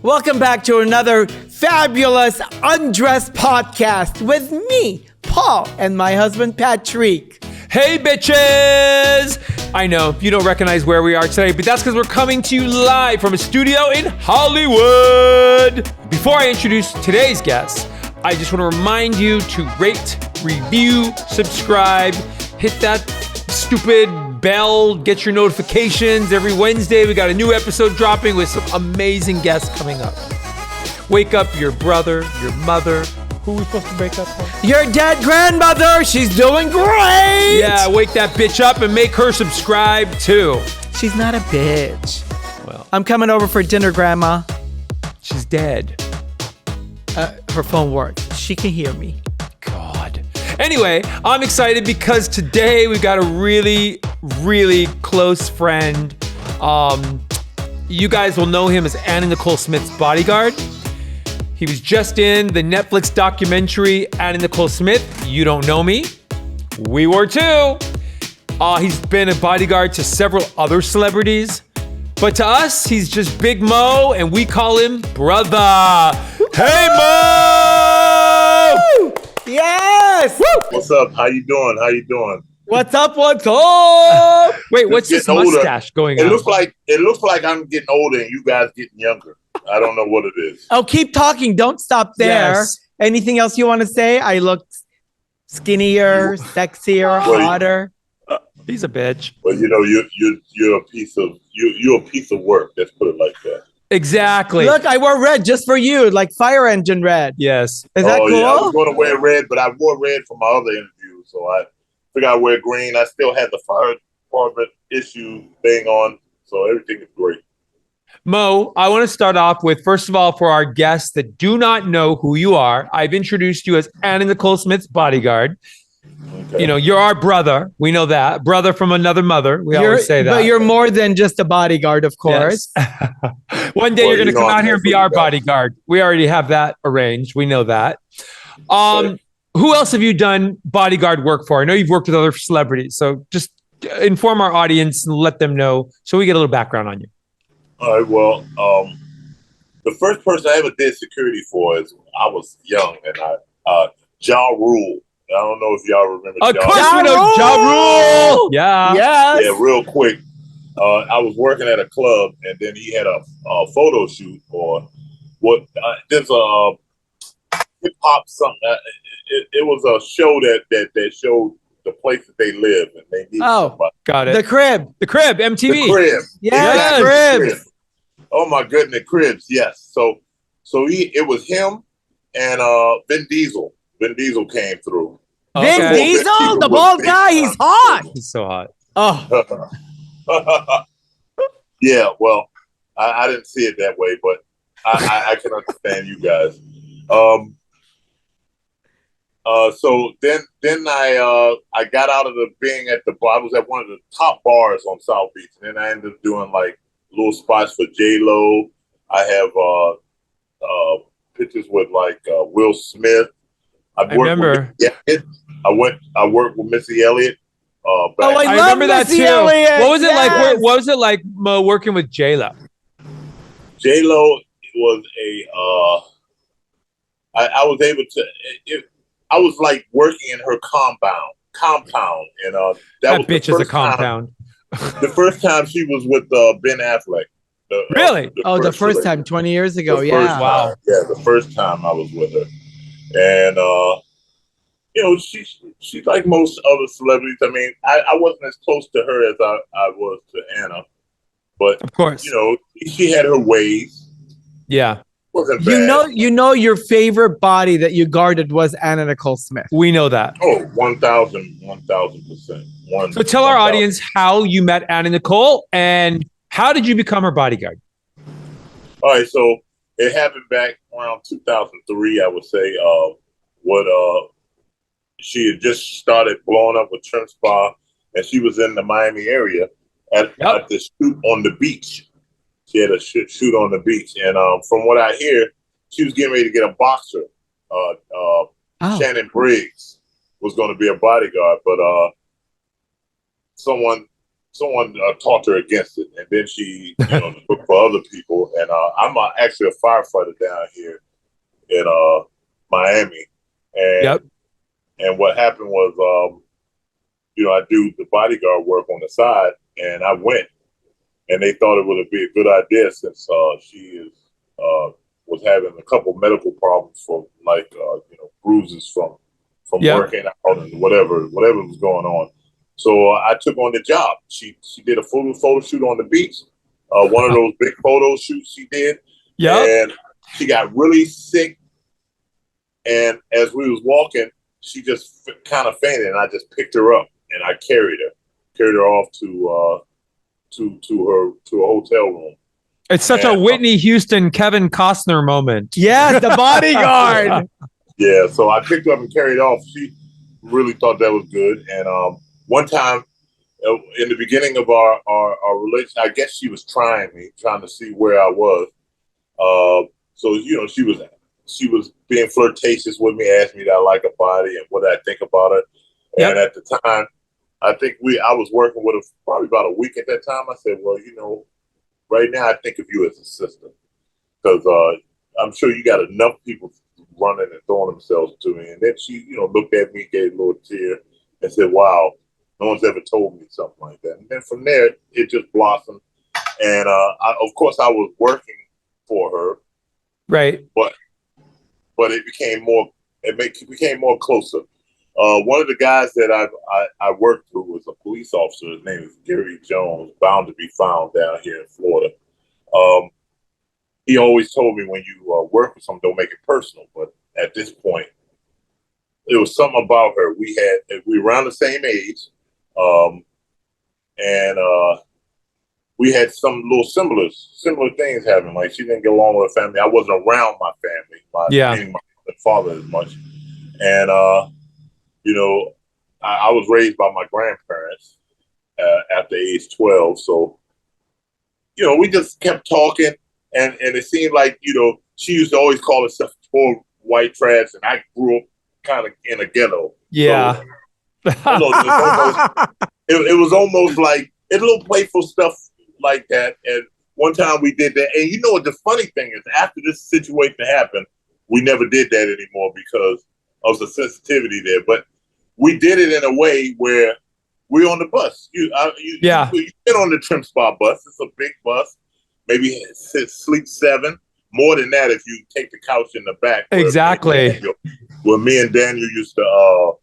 Welcome back to another fabulous Undressed podcast with me, Pol, and my husband, Patrik. Hey, bitches! I know you don't recognize where we are today, but that's because we're coming to you live from a studio in Hollywood. Before I introduce today's guest, I just want to remind you to rate, review, subscribe, hit that stupid bell, get your notifications. Every Wednesday, we got a new episode dropping with some amazing guests coming up. Wake up your brother, your mother. Who are we supposed to wake up for? Your dead grandmother. She's doing great. Yeah, wake that bitch up and make her subscribe too. She's not a bitch. Well, I'm coming over for dinner, Grandma. she's dead. Her phone works. She can hear me. God. Anyway, I'm excited because today we've got a really, really close friend. You guys will know him as Anna Nicole Smith's Bodyguard. He was just in the Netflix documentary, Anna Nicole Smith, You Don't Know Me. We were too. He's been a bodyguard to several other celebrities. But to us, he's just Big Mo, and we call him Brother. Hey, Mo! Yes. Woo! What's up? How you doing? How you doing? What's up? What's up? Wait, what's this mustache going on? It looks like I'm getting older and you guys getting younger. I don't know what it is. Oh, keep talking. Don't stop there. Yes. Anything else you want to say? I look skinnier, sexier, hotter. He's a bitch. But you know, you're a piece of work. Let's put it like that. Exactly. Look, I wore red just for you, like fire engine red. Yes. Is that cool? Yeah, I was going to wear red, but I wore red for my other interview, so I figured I'd wear green. I still had the fire department issue thing on, so everything is great. Mo, I want to start off with, first of all, for our guests that do not know who you are, I've introduced you as Anna Nicole Smith's Bodyguard. Okay. You know, you're our brother. We know that. Brother from another mother. We always say that. But you're more than just a bodyguard, of course. Yes. One day you're going to come out here and be our bodyguard. We already have that arranged. We know that. Who else have you done bodyguard work for? I know you've worked with other celebrities. So just inform our audience and let them know so we get a little background on you. All right. Well, the first person I ever did security for is I was young, and Ja Rule. I don't know if y'all remember. Of course we know Ja Rule. Yeah. Yes. Yeah, real quick. I was working at a club, and then he had a photo shoot for what? There's a hip hop something. It was a show that showed the place that they live, and they need somebody. Got it. The Crib. The Crib, MTV. The Crib. Yes, Crib. Oh my goodness, Cribs. Yes. So it was him and Vin Diesel. Vin Diesel came through. Vin Okay. Diesel, the bald guy, he's hot. He's so hot. Oh, Yeah, well, I didn't see it that way, but I can understand you guys. So then I got out of being at the bar. I was at one of the top bars on South Beach, and then I ended up doing like little spots for J-Lo. I have pictures with like Will Smith. I remember. I worked with Missy Elliott. I I love remember that Missy too. Elliott. What was it like? Yes. What was it like working with J-Lo? J-Lo was I was able to. I was like working in her compound, and That was bitch is a compound. The first time she was with Ben Affleck. Really? The first time, 20 years ago. The Yeah. first time. Yeah, the first time I was with her, and you know, she's like most other celebrities. I mean, I wasn't as close to her as I was to Anna, but Of course. you know, she had her ways. Yeah. Wasn't bad. You know your favorite body that you guarded was Anna Nicole Smith. We know that. Oh, 1,000%. So tell our audience how you met Anna Nicole and how did you become her bodyguard? All right, so it happened back around 2003, I would say. She had just started blowing up with TrimSpa, and she was in the Miami area at the shoot on the beach. She had a shoot on the beach, and from what I hear, she was getting ready to get a boxer. Shannon Briggs was going to be a bodyguard, but someone someone talked her against it, and then she looked for other people. And I'm actually a firefighter down here in Miami, and and what happened was I do the bodyguard work on the side, and I went, and they thought it would be a good idea since she was having a couple medical problems from bruises from working out and whatever was going on. So I took on the job. She did a photo shoot on the beach, one of those big photo shoots she did. Yeah, and she got really sick, and as we was walking, she just kind of fainted, and I just picked her up and I carried her off to a hotel room. It's such a Whitney Houston, Kevin Costner moment. Yes, the bodyguard. Yeah, so I picked her up and carried her off. She really thought that was good. And one time, in the beginning of our relationship, I guess she was trying to see where I was. So she was being flirtatious with me, asking me that I like her body and what I think about her. Yep. And at the time, I think I was working with her probably about a week at that time. I said, well, right now I think of you as a sister, because I'm sure you got enough people running and throwing themselves to me. And then she, looked at me, gave a little tear, and said, wow, no one's ever told me something like that. And then from there, it just blossomed. And of course, I was working for her, right? But it became more closer. One of the guys that I worked through was a police officer. His name is Gary Jones, bound to be found down here in Florida. He always told me, when you work with someone, don't make it personal. But at this point, there was something about her. We were around the same age, and we had some little similar things happening. Like, she didn't get along with her family. I wasn't around my family, my father as much, and I was raised by my grandparents after age 12. So, we just kept talking, and it seemed like, she used to always call herself poor white trash, and I grew up kind of in a ghetto. Yeah. So, it was almost like a little playful stuff like that. And one time we did that. And what the funny thing is, after this situation happened, we never did that anymore because of the sensitivity there. But we did it in a way where we're on the bus. You get on the TrimSpa bus. It's a big bus. Maybe sleep 7. More than that if you take the couch in the back. Exactly. Where me and Daniel used to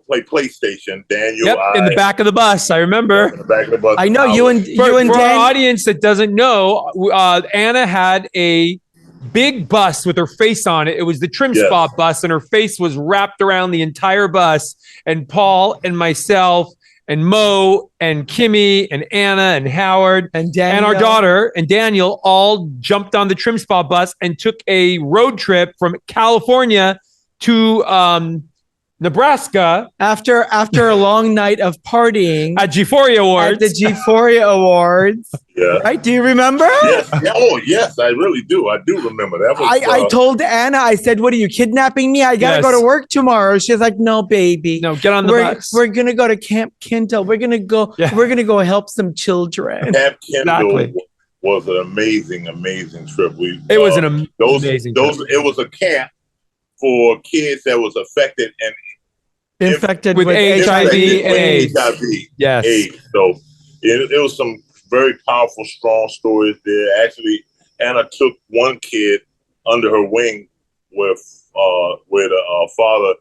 play PlayStation. Daniel, in the back of the bus. I remember. In the back of the bus. I know you and for our audience that doesn't know, Anna had a big bus with her face on it. It was the TrimSpa bus, and her face was wrapped around the entire bus. And Paul and myself and Mo and Kimmy and Anna and Howard and our daughter and Daniel all jumped on the TrimSpa bus and took a road trip from California to Nebraska after a long night of partying at GPhoria Awards. At the GPhoria Awards. Yeah. Right? Do you remember? Yes. Yeah. Oh, yes, I really do. I do remember that. I told Anna, I said, what are you, kidnapping me? I got to go to work tomorrow. She's like, no, baby. No, get on the bus. We're going to go to Camp Kindle. We're going to go help some children. Camp Kindle was an amazing, amazing trip. It was an amazing trip. It was a camp for kids that was affected and infected with HIV and AIDS. Yes. AIDS. So it was some very powerful, strong stories there. Actually, Anna took one kid under her wing with a father.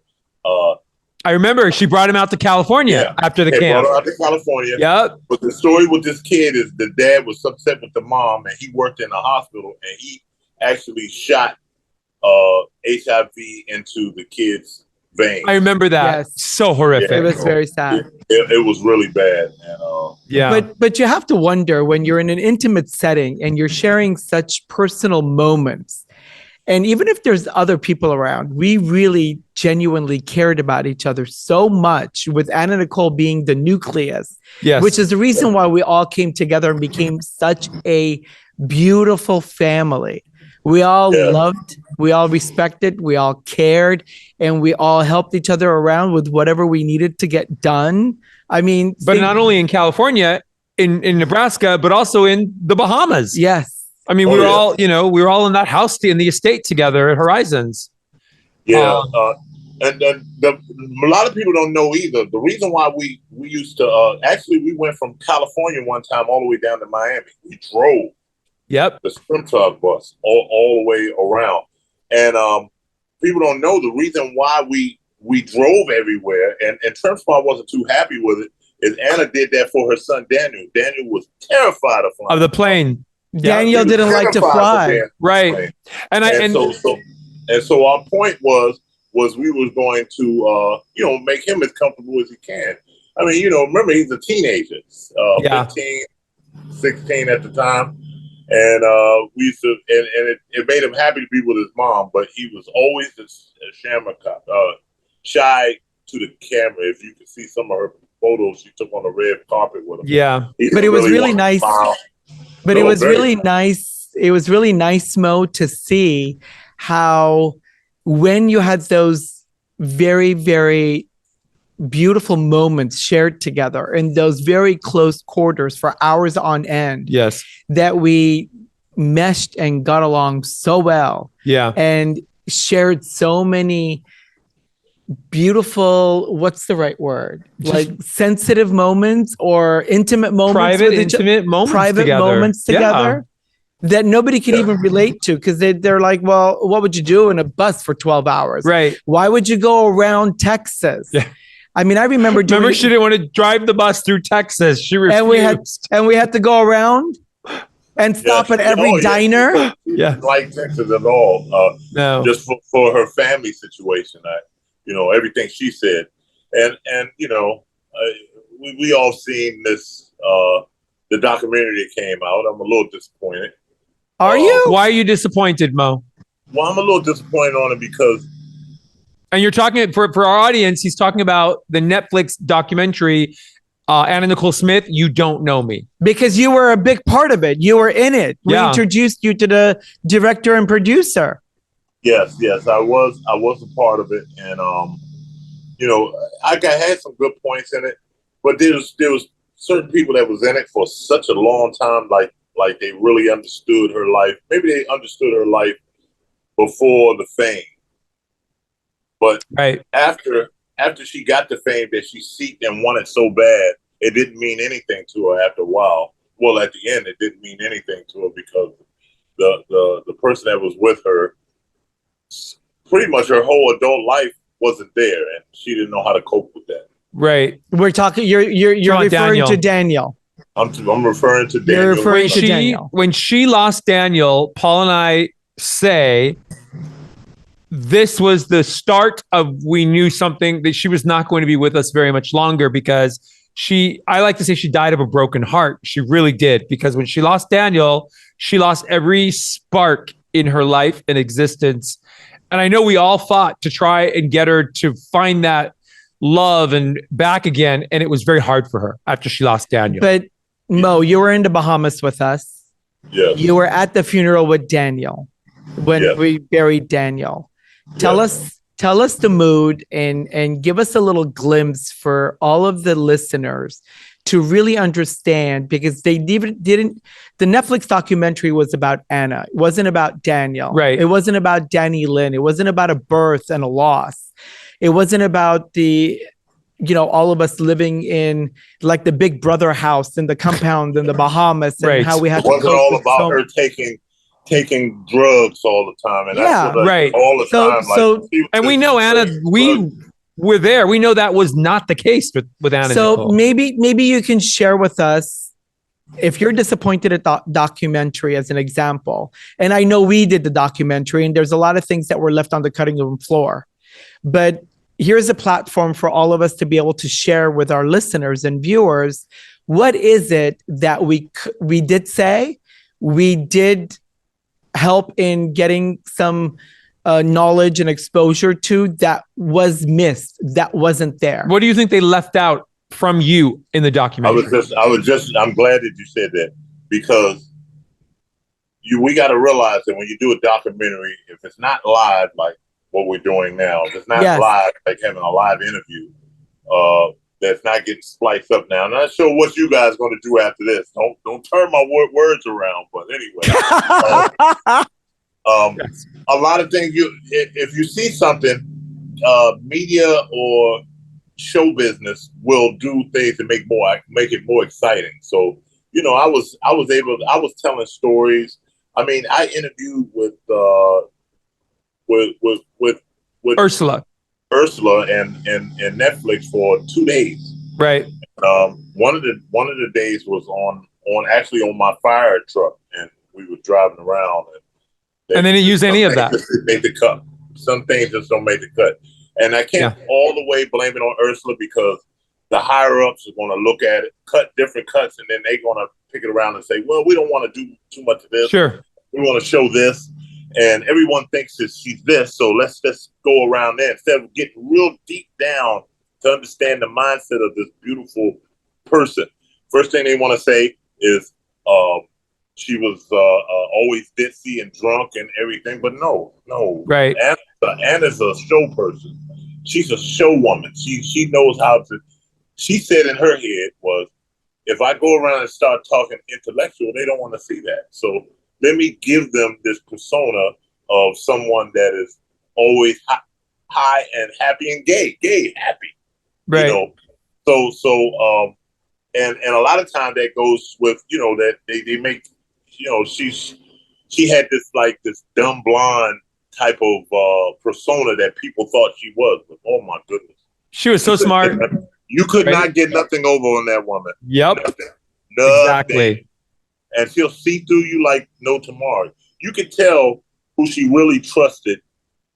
I remember she brought him out to California after the camp. Brought her out to California. Yep. But the story with this kid is the dad was upset with the mom, and he worked in a hospital, and he actually shot HIV into the kid's veins. I remember that. Yes. So horrific. It was very sad. It was really bad. And, But you have to wonder, when you're in an intimate setting and you're sharing such personal moments, and even if there's other people around, we really genuinely cared about each other so much, with Anna Nicole being the nucleus, which is the reason why we all came together and became such a beautiful family. We all loved, we all respected, we all cared, and we all helped each other around with whatever we needed to get done I mean, but not only in California, in Nebraska, but also in the Bahamas. Yes. I mean, we were all, we were all in that house in the estate together at Horizons. Yeah. And a lot of people don't know either. The reason why we used to, actually, we went from California one time all the way down to Miami. We drove the TrimSpa Bus all the way around. And people don't know the reason why we drove everywhere. And TrimSpa wasn't too happy with it. Is Anna did that for her son, Daniel. Daniel was terrified of flying. Of the plane. Daniel didn't like to fly. Right. So our point was we was going to, make him as comfortable as he can. I mean, remember, he's a teenager, 15, 16 at the time. And we used to, and it made him happy to be with his mom, but he was always shy to the camera. If you could see some of her photos she took on the red carpet with him. Yeah. But it was really nice. But it was really nice. It was really nice, Mo, to see how when you had those very, very beautiful moments shared together in those very close quarters for hours on end. Yes. That we meshed and got along so well. Yeah. And shared so many beautiful, what's the right word? Like sensitive moments or intimate moments. Private moments together. That nobody can even relate to because they're like, well, what would you do in a bus for 12 hours? Right. Why would you go around Texas? Yeah. I mean, I remember she didn't want to drive the bus through Texas. She refused. And we had to go around and stop at every diner. Yeah. Like Texas at all. No. Just for her family situation. Everything she said. And we all seen this, the documentary that came out. I'm a little disappointed. Are you? Why are you disappointed, Mo? Well, I'm a little disappointed on it because. And you're talking, for our audience, he's talking about the Netflix documentary, Anna Nicole Smith, You Don't Know Me. Because you were a big part of it. You were in it. We introduced you to the director and producer. Yes, I was a part of it, and I had some good points in it, but there was certain people that was in it for such a long time, like they really understood her life. Maybe they understood her life before the fame, but after she got the fame that she seeked and wanted so bad, it didn't mean anything to her after a while. Well, at the end, it didn't mean anything to her because the person that was with her, pretty much her whole adult life wasn't there, and she didn't know how to cope with that. Right. We're talking. You're referring to Daniel. I'm referring to Daniel. You're referring to Daniel. When she lost Daniel, Paul and I say this was the start of we knew something that she was not going to be with us very much longer because I like to say she died of a broken heart. She really did, because when she lost Daniel, she lost every spark in her life and existence. And I know we all fought to try and get her to find that love and back again. And it was very hard for her after she lost Daniel. But Mo, you were in the Bahamas with us. Yes. You were at the funeral with Daniel when we buried Daniel. Tell us the mood and give us a little glimpse for all of the listeners to really understand, because they didn't. The Netflix documentary was about Anna. It wasn't about Daniel. Right. It wasn't about Dannielyn. It wasn't about a birth and a loss. It wasn't about all of us living in like the Big Brother house in the compound in the Bahamas and how we had. It wasn't all about her taking drugs all the time. And that's what all the time. And we know Anna. We're there. We know that was not the case with Anna. So Nicole. maybe you can share with us if you're disappointed at the documentary as an example. And I know we did the documentary, and there's a lot of things that were left on the cutting room floor. But here's a platform for all of us to be able to share with our listeners and viewers. What is it that we did say? We did help in getting some knowledge and exposure to that was missed, that wasn't there. What do you think they left out from you in the documentary? I'm glad that you said that, because we got to realize that when you do a documentary, if it's not live, like what we're doing now, if it's not live, like having a live interview, that's not getting spliced up now. I'm not sure what you guys are going to do after this. Don't turn my words around. But anyway, a lot of things. If you see something, media or show business will do things to make it more exciting. So I was telling stories. I mean, I interviewed with Ursula and Netflix for 2 days. Right. One of the days was on my fire truck, and we were driving around, and they didn't use any of that. Make the cut. Some things just don't make the cut, and I can't all the way blame it on Ursula, because the higher ups are going to look at it, cut different cuts, and then they're going to pick it around and say, "Well, we don't want to do too much of this. Sure, we want to show this." And everyone thinks that she's this, so let's just go around there instead of getting real deep down to understand the mindset of this beautiful person. First thing they want to say is she was always ditzy and drunk and everything, but no. Right. Anna's a show person. She's a show woman. She knows how to. She said in her head was, if I go around and start talking intellectual, they don't want to see that. So let me give them this persona of someone that is always high and happy and gay, happy. Right. So and a lot of time that goes with, that they make, she had this dumb blonde type of persona that people thought she was. But oh my goodness. She was so smart. You could not get nothing over on that woman. Yep. Nothing. Exactly. And she'll see through you like no tomorrow. You could tell who she really trusted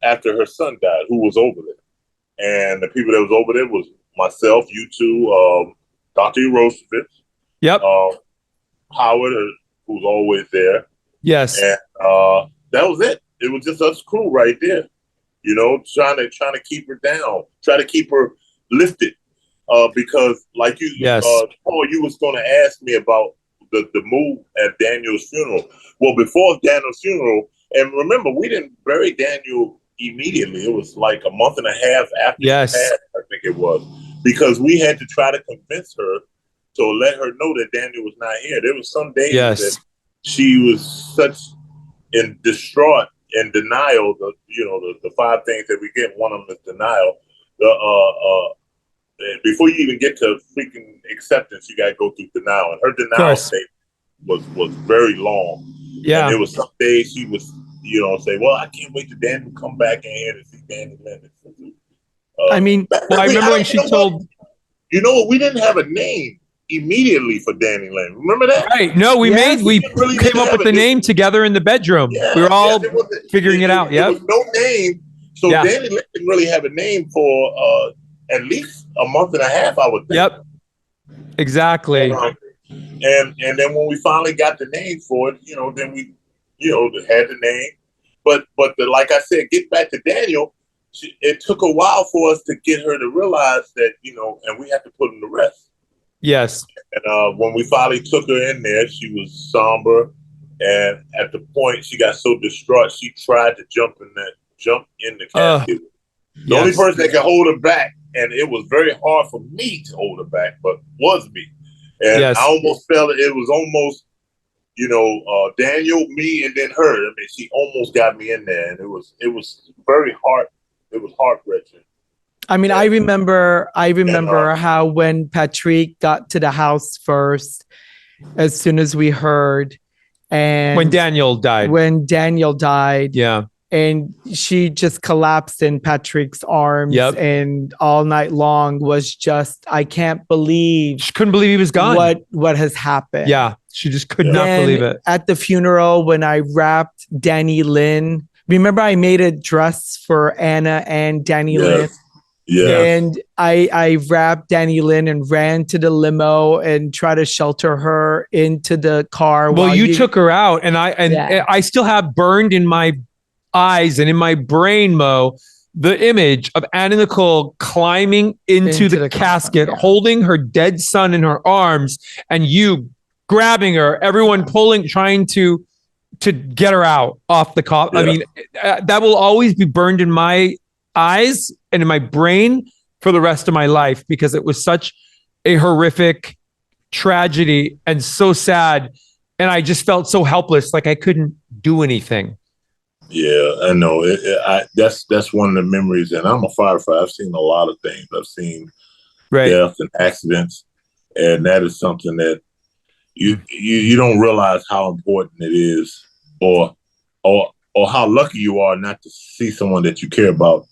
after her son died, who was over there. And the people that was over there was myself, you two, Dr. Erosovich, yep, Howard, who's always there. Yes. And that was it. It was just us crew right there, trying to keep her down, try to keep her lifted. Because like you, Paul, you was going to ask me about the move at Daniel's funeral. Well, before Daniel's funeral, and remember, we didn't bury Daniel immediately. It was like a month and a half after he passed, I think it was, because we had to try to convince her to let her know that Daniel was not here. There was some days that she was such in distraught and denial. The 5 things that we get, one of them is denial. Before you even get to freaking acceptance, you got to go through denial. And her denial state was very long. Yeah. And there was some days she was, say, well, I can't wait till Daniel come back in here to see Dannielyn. I remember when she told... we didn't have a name immediately for Dannielyn. Remember that? Right. No, we came up with the name together in the bedroom. We were all figuring it out. Yeah. There was no name. So Dannielyn didn't really have a name for... at least a month and a half, I would think. Yep. Exactly. And then when we finally got the name for it, then we, had the name. But like I said, get back to Daniel, it took a while for us to get her to realize that, and we had to put him to rest. Yes. And when we finally took her in there, she was somber. And at the point she got so distraught, she tried to jump in the casket. The only person that could hold her back, and it was very hard for me to hold her back, but was me. And I almost felt it was almost, Daniel, me, and then her. I mean, she almost got me in there, and it was very hard. It was heart-wrenching. I mean, I remember how when Patrik got to the house first, as soon as we heard, and when Daniel died, yeah. And she just collapsed in Patrik's arms, and all night long was just, I can't believe. She couldn't believe he was gone. What has happened? Yeah, she just could not believe it. At the funeral, when I wrapped Dannielyn, remember I made a dress for Anna and Dannielyn? Yeah. And I wrapped Dannielyn and ran to the limo and tried to shelter her into the car. Well, you took her out, and I still have burned in my eyes and in my brain, Mo, the image of Anna Nicole climbing into the casket, holding her dead son in her arms, and you grabbing her, everyone pulling, trying to get her out off the coffin. I mean, that will always be burned in my eyes and in my brain for the rest of my life because it was such a horrific tragedy and so sad. And I just felt so helpless, like I couldn't do anything. Yeah, I know. That's one of the memories. And I'm a firefighter. I've seen a lot of things. I've seen death and accidents, and that is something that you don't realize how important it is, or how lucky you are not to see someone that you care about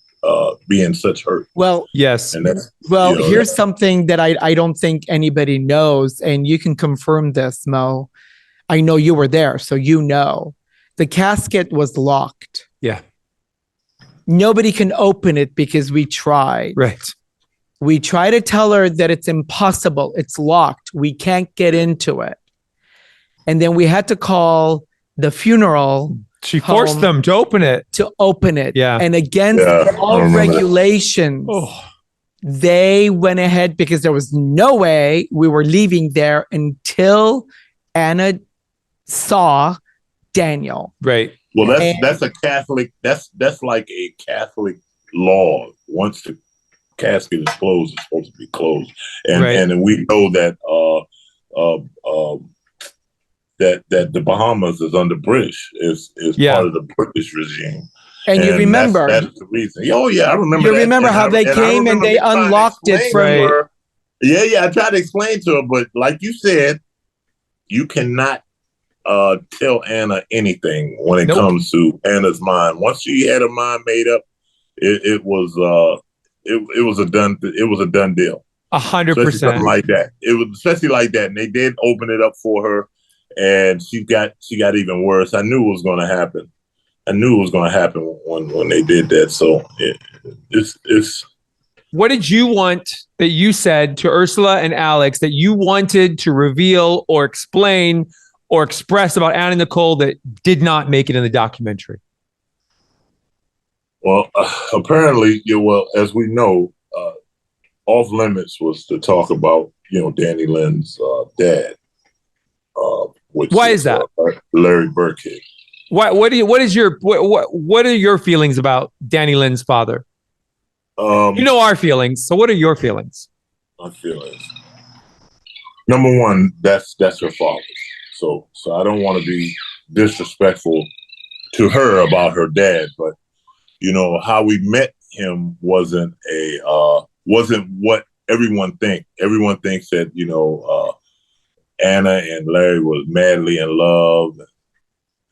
being such hurt. Well, yes. And that's, here's something that I don't think anybody knows, and you can confirm this, Mo. I know you were there, so you know. The casket was locked. Yeah. Nobody can open it because we tried. Right. We try to tell her that it's impossible. It's locked. We can't get into it. And then we had to call the funeral. She forced them to open it. Yeah. And against all regulations, they went ahead because there was no way we were leaving there until Anna saw Daniel. Right. Well, that's a Catholic. That's like a Catholic law. Once the casket is closed, it's supposed to be closed, and we know that that the Bahamas is under British is part of the British regime. And you remember that's the reason. Oh yeah, I remember. You remember how they came and they unlocked it from her. Yeah. I tried to explain to her, but like you said, you cannot tell Anna anything when it comes to Anna's mind. Once she had her mind made up, it was a done deal. 100%. Like that. It was especially like that, and they did open it up for her, and she got even worse. I knew it was going to happen. When they did that. So it's. What did you want that you said to Ursula and Alex that you wanted to reveal or explain or express about Anna Nicole that did not make it in the documentary? Well, apparently, as we know, off limits was to talk about, Dannielyn's dad. Why is that? Larry Birkhead. What are your feelings about Dannielyn's father? Our feelings. So what are your feelings? My feelings. Number one, that's her father. So I don't want to be disrespectful to her about her dad, but how we met him wasn't what everyone thinks. Everyone thinks that Anna and Larry was madly in love.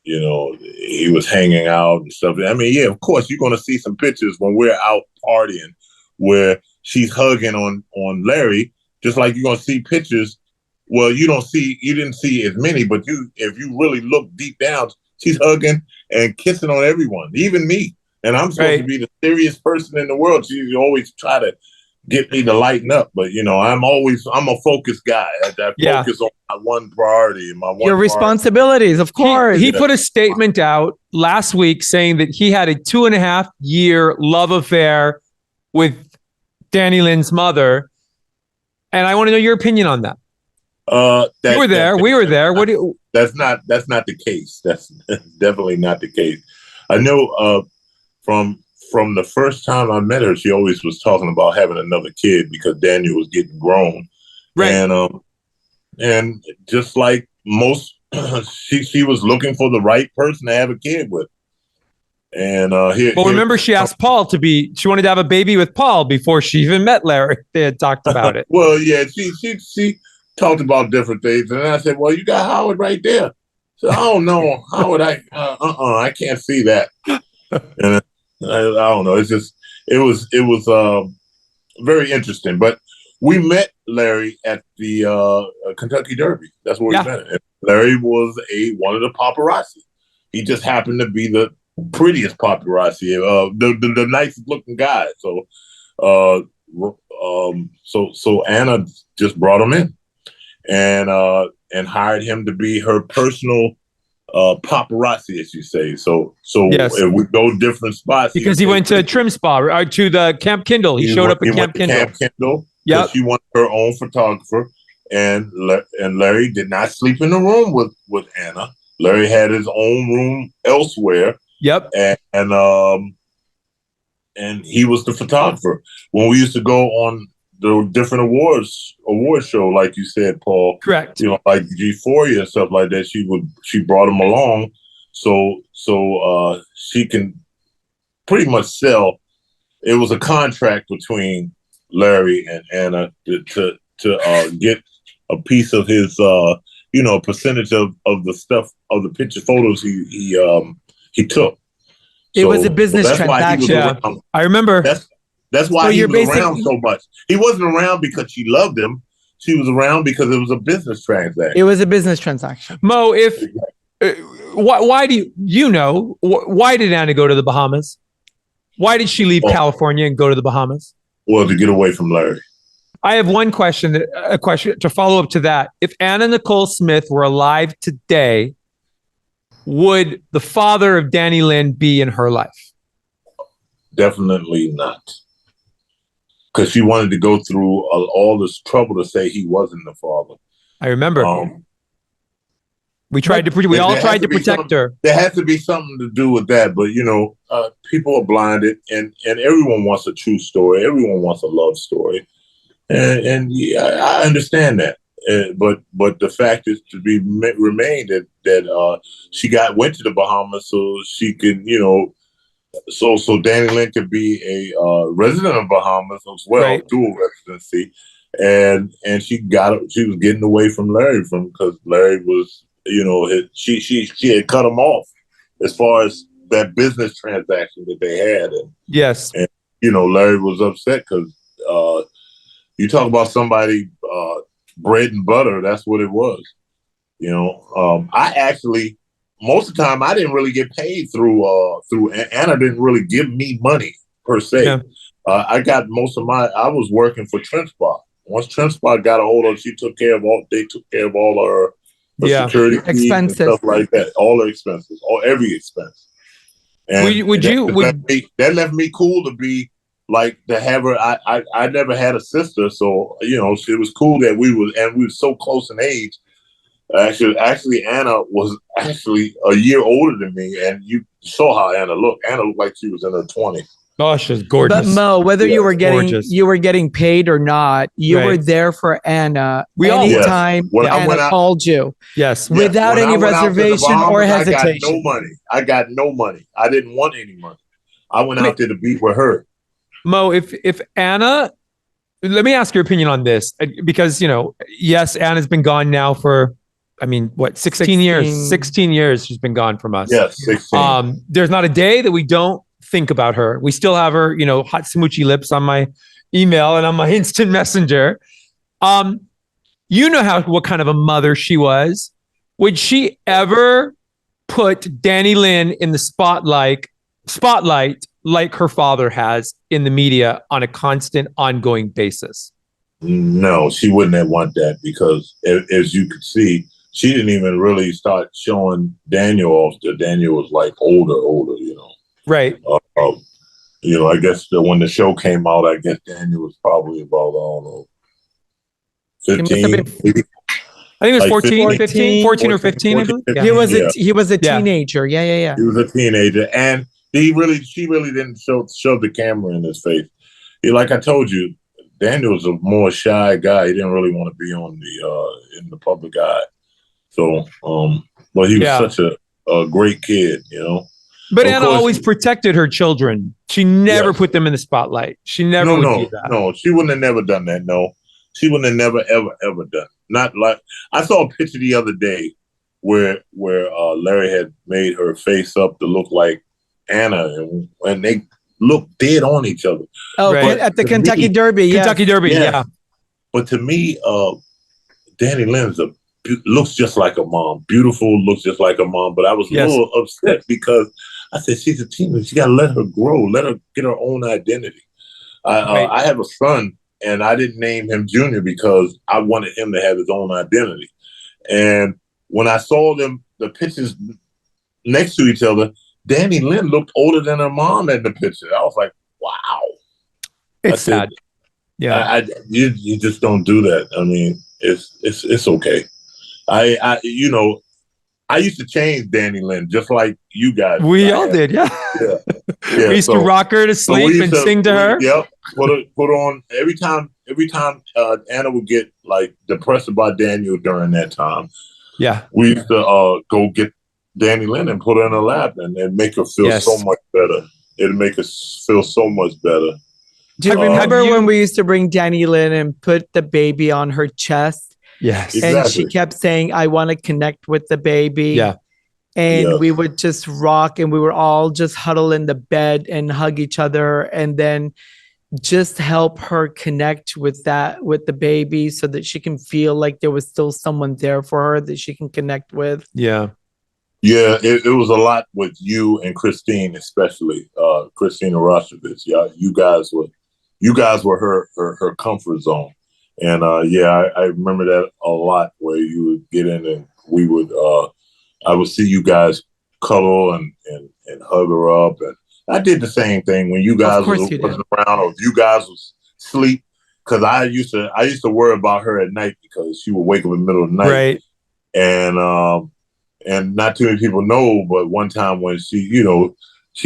He was hanging out and stuff. I mean, yeah, of course, you're going to see some pictures when we're out partying where she's hugging on Larry, just like you're going to see pictures. Well, you didn't see as many, but if you really look deep down, she's hugging and kissing on everyone, even me. And I'm supposed to be the serious person in the world. She always try to get me to lighten up, but I'm a focused guy. I focus on my one priority and your responsibilities, of course. He put a statement out last week saying that he had a 2.5-year love affair with Dannielyn's mother, and I want to know your opinion on that. We were there. That's not the case. That's definitely not the case. I know from the first time I met her, she always was talking about having another kid because Daniel was getting grown. Right. And just like most, she was looking for the right person to have a kid with. And remember, she asked Paul she wanted to have a baby with Paul before she even met Larry. They had talked about it. Well, yeah, she talked about different things, and I said, "Well, you got Howard right there." So I don't know, Howard. I can't see that. And I don't know. It was very interesting. But we met Larry at the Kentucky Derby. That's where we met him. And Larry was one of the paparazzi. He just happened to be the prettiest paparazzi, the nicest looking guy. So Anna just brought him in and hired him to be her personal paparazzi, as you say. So if we go different spots, because he went to TrimSpa or to the Camp Kindle. He showed up at Camp Kindle. Camp Kindle. Yeah, she wanted her own photographer, and Larry did not sleep in the room with Anna. Larry had his own room elsewhere. Yep. And and he was the photographer when we used to go on the different award show, like you said, Paul. Correct. Like GPhoria and stuff like that. She brought him along, so she can pretty much sell. It was a contract between Larry and Anna to get a piece of his, percentage of the stuff of the picture photos he took. It was a business that's transaction. Why he was around. I remember. That's why he was around so much. He wasn't around because she loved him. She was around because it was a business transaction. It was a business transaction. Mo, why do why did Anna go to the Bahamas? Why did she leave California and go to the Bahamas? Well, to get away from Larry. I have a question to follow up to that. If Anna Nicole Smith were alive today, would the father of Dannielyn be in her life? Definitely not. Because she wanted to go through all this trouble to say he wasn't the father. I remember. We all tried to protect her. There has to be something to do with that, but people are blinded, and everyone wants a true story. Everyone wants a love story, and I understand that. But the fact is to be remained that she went to the Bahamas so she could so Dannielyn could be a resident of Bahamas as well, right. Dual residency, and she was getting away from Larry because Larry was she had cut him off as far as that business transaction that they had, and yes, and Larry was upset because you talk about somebody bread and butter, that's what it was. I actually. Most of the time, I didn't really get paid through Anna didn't really give me money per se. Yeah. I got most of I was working for TrimSpa. Once TrimSpa got a hold of it, they took care of all her security expenses and stuff like that, all her expenses, every expense. And that left me cool to be like to have her. I never had a sister, so it was cool that we were so close in age. Actually, Anna was actually a year older than me, and you saw how Anna looked. Anna looked like she was in her 20s. Oh, she's gorgeous. But Mo, whether you were getting paid or not, you were there for Anna anytime Anna called you. Yes, without any reservation Bahamas, or hesitation. I got no money. I didn't want any money. I went out there to be with her. Mo, if Anna, let me ask your opinion on this because yes, Anna's been gone now for. 16 years? 16 years she's been gone from us. Yes, 16. There's not a day that we don't think about her. We still have her, hot smoochy lips on my email and on my instant messenger. What kind of a mother she was. Would she ever put Dannielyn in the spotlight like her father has in the media on a constant, ongoing basis? No, she wouldn't have want that because as you could see, she didn't even really start showing Daniel off. Daniel was like older, Right. I guess when the show came out, I guess Daniel was probably about, 15. I think it was 14 or 15. I believe. Yeah. He was a teenager. Yeah. He was a teenager, and she really didn't shove the camera in his face. Like I told you, Daniel was a more shy guy. He didn't really want to be on in the public eye. So, but he was such a great kid, But Anna always protected her children. She never put them in the spotlight. She never would do that. No, she wouldn't have never done that. No, she wouldn't have never, ever done. Not like I saw a picture the other day where Larry had made her face up to look like Anna, and they looked dead on each other. Oh, right. At the Kentucky Derby. Kentucky Derby, yeah. But to me, Dannielyn looks just like a mom. Beautiful, looks just like a mom. But I was a little upset because I said, she's a teenager. You got to let her grow. Let her get her own identity. I have a son, and I didn't name him Junior because I wanted him to have his own identity. And when I saw the pictures next to each other, Dannielyn looked older than her mom in the picture. I was like, wow. It's sad. Yeah. You just don't do that. I mean, it's okay. I I used to change Dannielyn just like you guys. We all did, yeah. Yeah. We used to rock her to sleep and sing to her. Yep. Put on every time. Anna would get like depressed about Daniel during that time. Yeah. We used to go get Dannielyn and put her in her lap and make her feel so much better. It'd make us feel so much better. Do you remember when we used to bring Dannielyn and put the baby on her chest? Yes. And Exactly. she kept saying, I want to connect with the baby. Yeah. And we would just rock and we would all just huddle in the bed and hug each other and then just help her connect with the baby so that she can feel like there was still someone there for her that she can connect with. Yeah. Yeah, it was a lot with you and Christine, especially Christina Rostovich. Yeah, you guys were her comfort zone, and I remember that a lot. Where you would get in and we would, I would see you guys cuddle and hug her up, and I did the same thing when you guys wasn't around or if you guys was asleep. Because I used to worry about her at night because she would wake up in the middle of the night, right? And not too many people know, but one time when she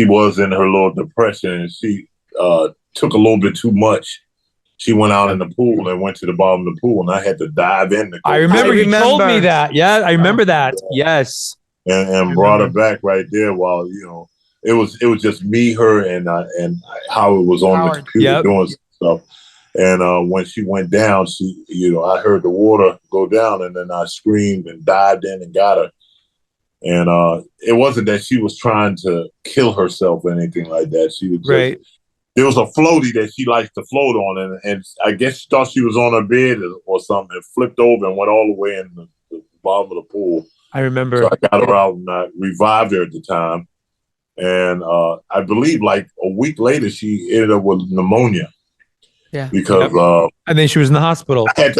was in her little depression and she took a little bit too much. She went out in the pool and went to the bottom of the pool, and I had to dive in. I remember you told me that. Yeah, I remember that. Yes, and brought her back right there while it was just me, her, and Howard was on the computer doing stuff. And when she went down, I heard the water go down, and then I screamed and dived in and got her. And it wasn't that she was trying to kill herself or anything like that. She was just, there was a floaty that she likes to float on, and I guess she thought she was on her bed or something, and flipped over and went all the way in the bottom of the pool. I remember. So I got her out and I revived her at the time. And I believe like a week later, she ended up with pneumonia. Yeah. Because and then she was in the hospital. She was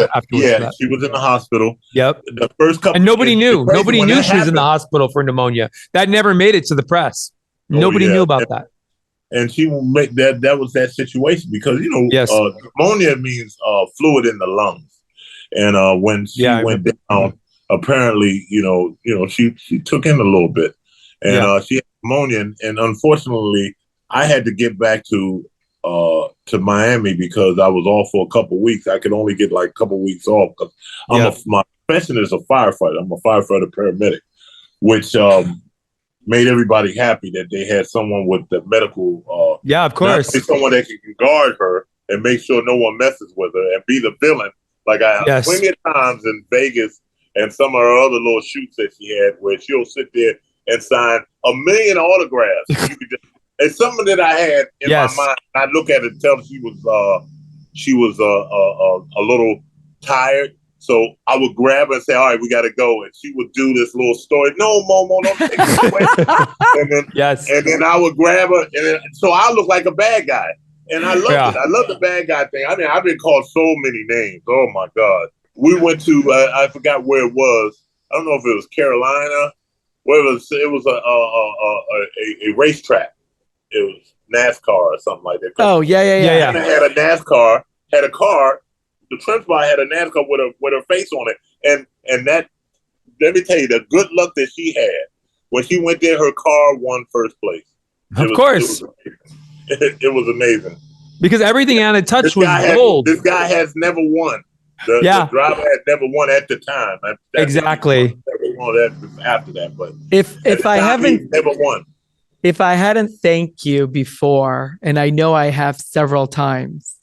in the hospital. Yep. The first couple, and nobody knew. Nobody knew she was in the hospital for pneumonia. That never made it to the press. Nobody knew about that. And she will make that. That was that situation because pneumonia means fluid in the lungs. And when she went down, apparently, she took in a little bit, and she had pneumonia. And unfortunately, I had to get back to Miami because I was off for a couple of weeks. I could only get like a couple of weeks off because my profession is a firefighter. I'm a firefighter paramedic, which made everybody happy that they had someone with the medical. Of course, someone that can guard her and make sure no one messes with her and be the villain. Like I have plenty of times in Vegas and some of her other little shoots that she had where she'll sit there and sign 1 million autographs. It's something that I had in my mind. I look at it and tell her she was a little tired. So I would grab her and say, all right, we got to go. And she would do this little story. No, Momo, don't take it away. And then I would grab her. So I look like a bad guy. And I love it. I love the bad guy thing. I mean, I've been called so many names. Oh, my God. We went to, I forgot where it was. I don't know if it was Carolina. It was a racetrack. It was NASCAR or something like that. Oh, yeah. And had a NASCAR, had a car. The TrimSpa had a NASCAR with her face on it. And that, let me tell you, the good luck that she had. When she went there, her car won first place. Of course. It was amazing. Because everything Anna touched was gold. This guy has never won. The driver had never won at the time. Exactly. Never won after that. But if I haven't never won. If I hadn't thanked you before, and I know I have several times,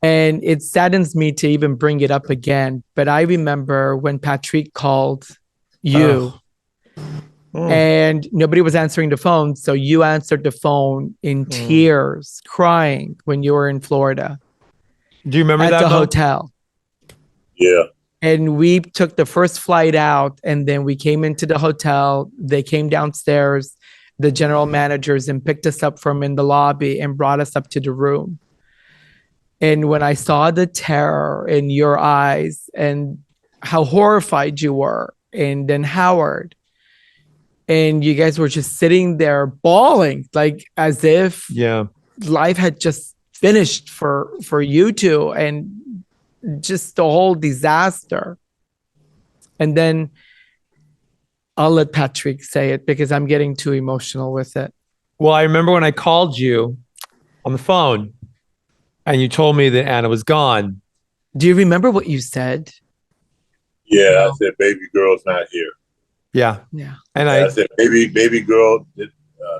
and it saddens me to even bring it up again, but I remember when Patrik called you and nobody was answering the phone. So you answered the phone in tears, crying when you were in Florida. Do you remember that? At the hotel. Yeah. And we took the first flight out and then we came into the hotel. They came downstairs, the general managers, and picked us up from in the lobby and brought us up to the room. And when I saw the terror in your eyes and how horrified you were, and then Howard, and you guys were just sitting there bawling, like as if life had just finished for you two, and just the whole disaster. And then I'll let Patrik say it because I'm getting too emotional with it. Well, I remember when I called you on the phone and you told me that Anna was gone. Do you remember what you said? Yeah, No. I said, baby girl's not here. Yeah. Yeah. And I said, baby girl,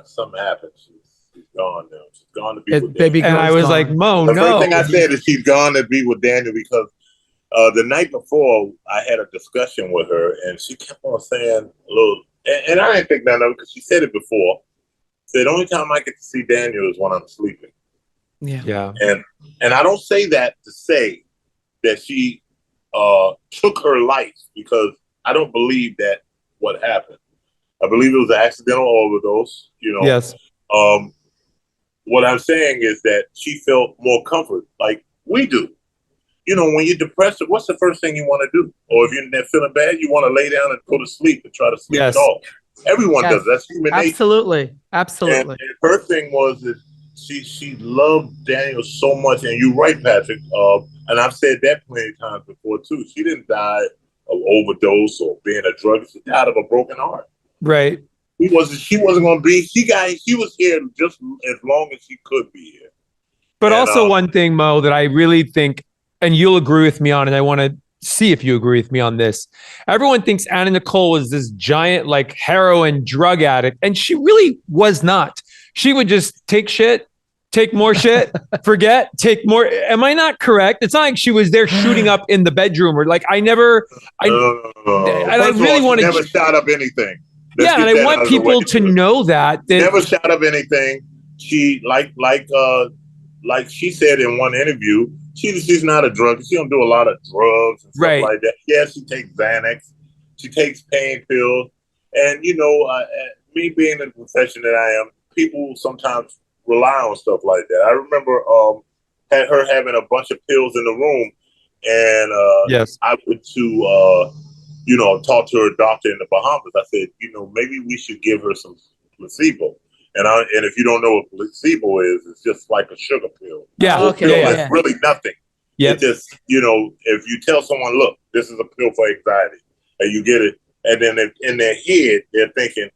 something happened. She's gone now. She's gone to be with baby Daniel. girl. And I was like, Mo, The no. first thing I said is she's gone to be with Daniel because the night before I had a discussion with her and she kept on saying a little, and I didn't think none of it because she said it before. Said the only time I get to see Daniel is when I'm sleeping. Yeah. And I don't say that to say that she took her life because I don't believe that what happened. I believe it was an accidental overdose, you know. Yes. What I'm saying is that she felt more comfort like we do. You know, when you're depressed, what's the first thing you want to do? Or if you're feeling bad, you want to lay down and go to sleep and try to sleep it off. Everyone does. That's human nature. Absolutely. And her thing was that she loved Daniel so much. And you're right, Patrik. And I've said that plenty of times before, too. She didn't die of overdose or being a drug. She died of a broken heart. Right. She wasn't going to be. She was here just as long as she could be here. But also one thing, Mo, that I really think, and you'll agree with me on, and I want to see if you agree with me on this. Everyone thinks Anna Nicole was this giant, like, heroin drug addict, and she really was not. She would just take shit, take more shit, forget, take more. Am I not correct? It's not like she was there shooting up in the bedroom or like I never. No. And I really want to never shot up anything. And I want people to know that never shot up anything. She like she said in one interview, she's not a drug. She don't do a lot of drugs and stuff like that. Yeah, she takes Xanax, she takes pain pills, and you know, me being in the profession that I am, people sometimes rely on stuff like that. I remember had her having a bunch of pills in the room, and I went to talk to her doctor in the Bahamas. I said, maybe we should give her some placebo. And if you don't know what placebo is, it's just like a sugar pill. Yeah. It's really nothing. Yeah. It just, if you tell someone, look, this is a pill for anxiety, and you get it, and then in their head, they're thinking,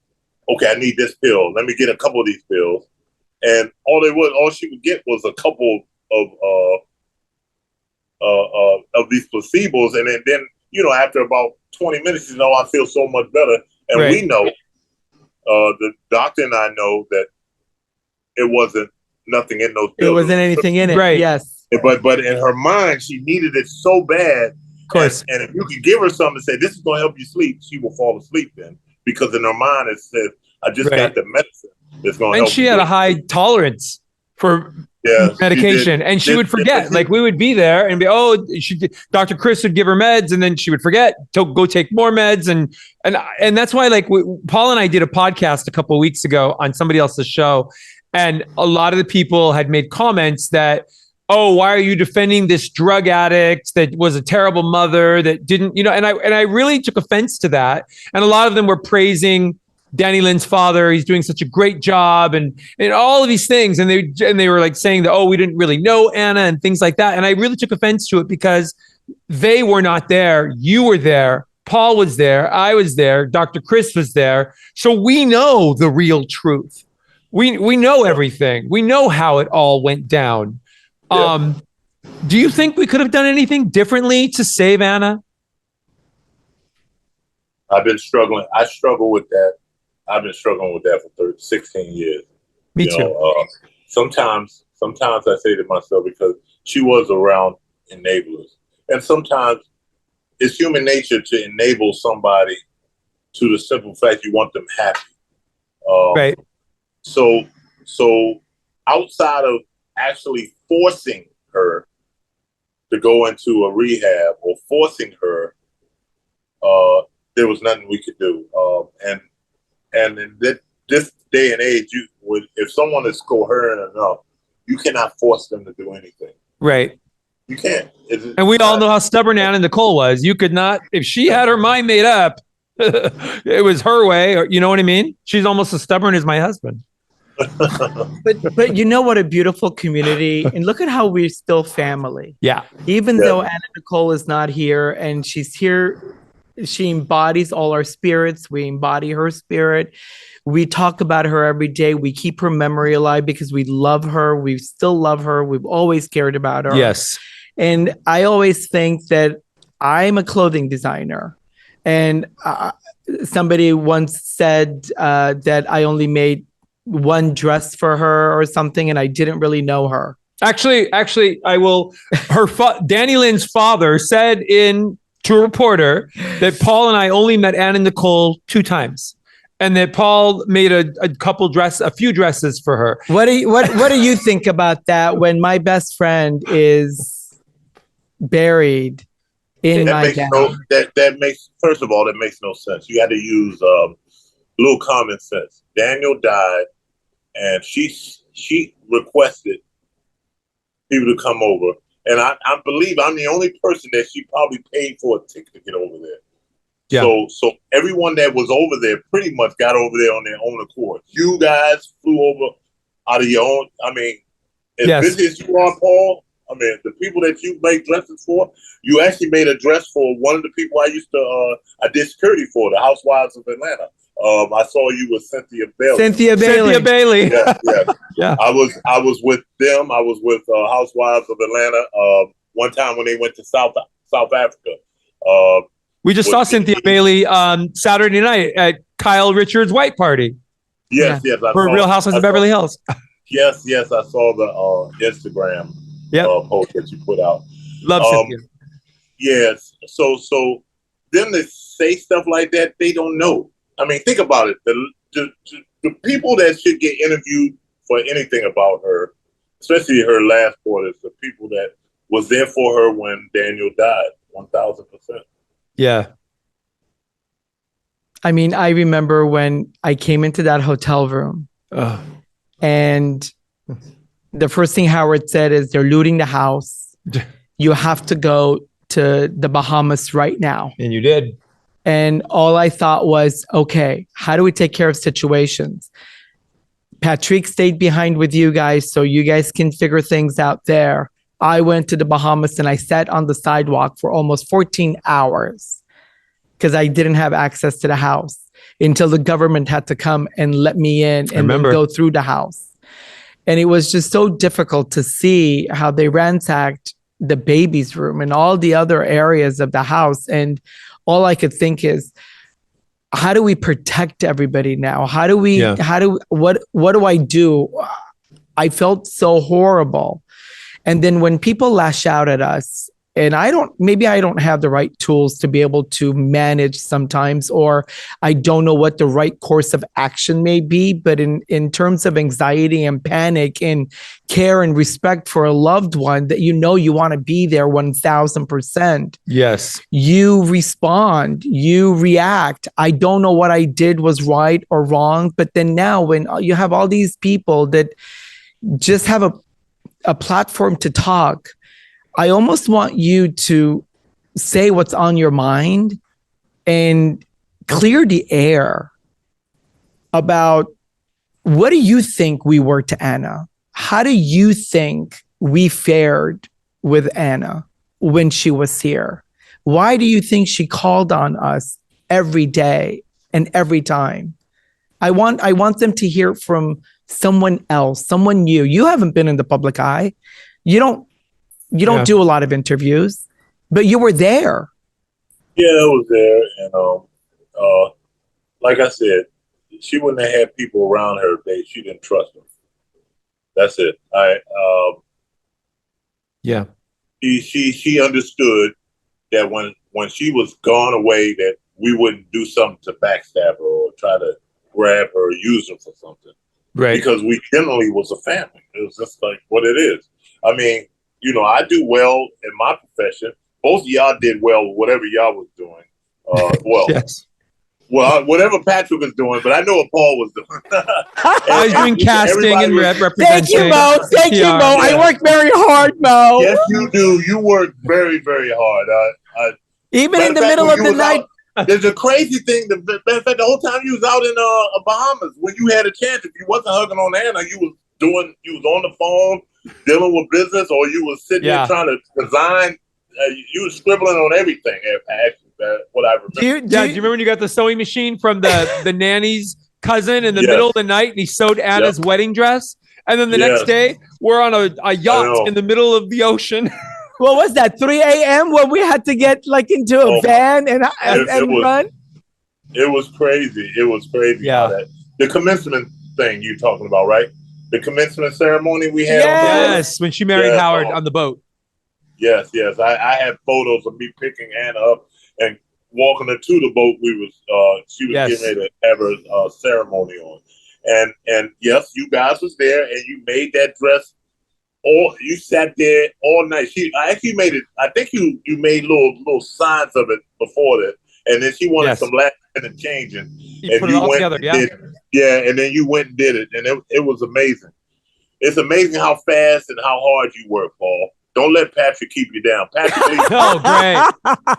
okay, I need this pill. Let me get a couple of these pills. And all she would get was a couple of these placebos. And then after about 20 minutes, I feel so much better. And we know, the doctor and I know that it wasn't nothing in those pills. It wasn't anything in it. Right. Yes. But in her mind, she needed it so bad. Of course. And if you could give her something and say, this is going to help you sleep, she will fall asleep then. Because in her mind, it says, I just got the medicine that's going to help. And she had a high tolerance for medication, and she would forget. Like we would be there and be, Dr. Chris would give her meds, and then she would forget to go take more meds, and that's why Paul and I did a podcast a couple of weeks ago on somebody else's show, and a lot of the people had made comments that, why are you defending this drug addict that was a terrible mother that didn't, and I really took offense to that, and a lot of them were praising Dannielyn's father. He's doing such a great job and all of these things. And they were like saying that, we didn't really know Anna and things like that. And I really took offense to it because they were not there. You were there. Paul was there. I was there. Dr. Chris was there. So we know the real truth. We know everything. We know how it all went down. Yeah. Do you think we could have done anything differently to save Anna? I've been struggling. I struggle with that. I've been struggling with that for 16 years. Me too. Sometimes I say to myself, because she was around enablers. And sometimes it's human nature to enable somebody to the simple fact you want them happy. Right. So outside of actually forcing her to go into a rehab or forcing her, there was nothing we could do. And in this day and age, if someone is coherent enough, you cannot force them to do anything. Right. You can't. And we all know how stubborn Anna Nicole was. You could not, if she had her mind made up, it was her way. Or, you know what I mean? She's almost as stubborn as my husband. But you know what a beautiful community, and look at how we're still family. Yeah. Even though Anna Nicole is not here, and she's here She embodies all our spirits. We embody her spirit. We talk about her every day. We keep her memory alive because we love her. We still love her. We've always cared about her. Yes. And I always think that I'm a clothing designer. And somebody once said that I only made one dress for her or something, and I didn't really know her. Actually, I will. Dannielyn's father said to a reporter that Paul and I only met Anna Nicole 2 times. And that Paul made a few dresses for her. What do you think about that when my best friend is buried in my gown? That makes, first of all, that makes no sense. You got to use a little common sense. Daniel died, and she requested people to come over, and I believe I'm the only person that she probably paid for a ticket to get over there. Yeah. So everyone that was over there pretty much got over there on their own accord. You guys flew over out of your own. I mean, as busy as you are, Paul, I mean, the people that you make dresses for, you actually made a dress for one of the people I did security for, the Housewives of Atlanta. I saw you with Cynthia Bailey. Cynthia Bailey. Yeah. I was with them. I was with Housewives of Atlanta one time when they went to South Africa. We just saw Cynthia Bailey on Saturday night at Kyle Richards' white party. Yes. For Real Housewives of Beverly Hills. Yes. I saw the Instagram post that you put out. Love Cynthia. Yes. So them to say stuff like that, they don't know. I mean, think about it. The people that should get interviewed for anything about her, especially her last quarters, the people that was there for her when Daniel died, 1,000%. Yeah. I mean, I remember when I came into that hotel room and the first thing Howard said is they're looting the house. You have to go to the Bahamas right now. And you did. And all I thought was, okay, how do we take care of situations? Patrik stayed behind with you guys so you guys can figure things out there. I went to the Bahamas and I sat on the sidewalk for almost 14 hours because I didn't have access to the house until the government had to come and let me in and then go through the house. And it was just so difficult to see how they ransacked the baby's room and all the other areas of the house. And all I could think is, how do we protect everybody now? What do I do? I felt so horrible. And then when people lash out at us, and maybe I don't have the right tools to be able to manage sometimes, or I don't know what the right course of action may be. But in terms of anxiety and panic and care and respect for a loved one that you want to be there 1,000%. Yes. You respond, you react. I don't know what I did was right or wrong. But then now when you have all these people that just have a platform to talk, I almost want you to say what's on your mind and clear the air about what do you think we were to Anna? How do you think we fared with Anna when she was here? Why do you think she called on us every day and every time? I want them to hear from someone else, someone new. You haven't been in the public eye. You don't do a lot of interviews, but you were there. Yeah, I was there. And like I said, she wouldn't have had people around her if she didn't trust them. That's it. She understood that when she was gone away, that we wouldn't do something to backstab her or try to grab her or use her for something. Right. Because we generally was a family. It was just like what it is. I mean, I do well in my profession. Both of y'all did well with whatever y'all was doing. Yes. Well, whatever Patrik was doing, but I know what Paul was doing. I was doing casting and representing. Thank you, Mo. Thank you, Mo. I worked very hard, Mo. Yes, you do. You work very, very hard. Even in the middle of the night. There's a crazy thing. In fact, the whole time you was out in Bahamas, when you had a chance, if you wasn't hugging on Anna, you was on the phone dealing with business, or you was sitting there trying to design. You was scribbling on everything. Actually, what I remember. Do you remember when you got the sewing machine from the nanny's cousin in the middle of the night and he sewed Anna's wedding dress? And then the next day, we're on a yacht in the middle of the ocean. What was that, 3 a.m. when we had to get like into a van and run? It was crazy. It was crazy. Yeah. The commencement thing you're talking about, right? The commencement ceremony we had. Yes, when she married Howard on the boat. Yes. I had photos of me picking Anna up and walking her to the boat. She was getting ready to have her ceremony on. And yes, you guys was there and you made that dress. You sat there all night. I actually made it. I think you made little signs of it before that. And then she wanted some last minute changing. And put it all together, and then you went and did it. And it was amazing. It's amazing how fast and how hard you work, Paul. Don't let Patrik keep you down. Patrik, oh, great.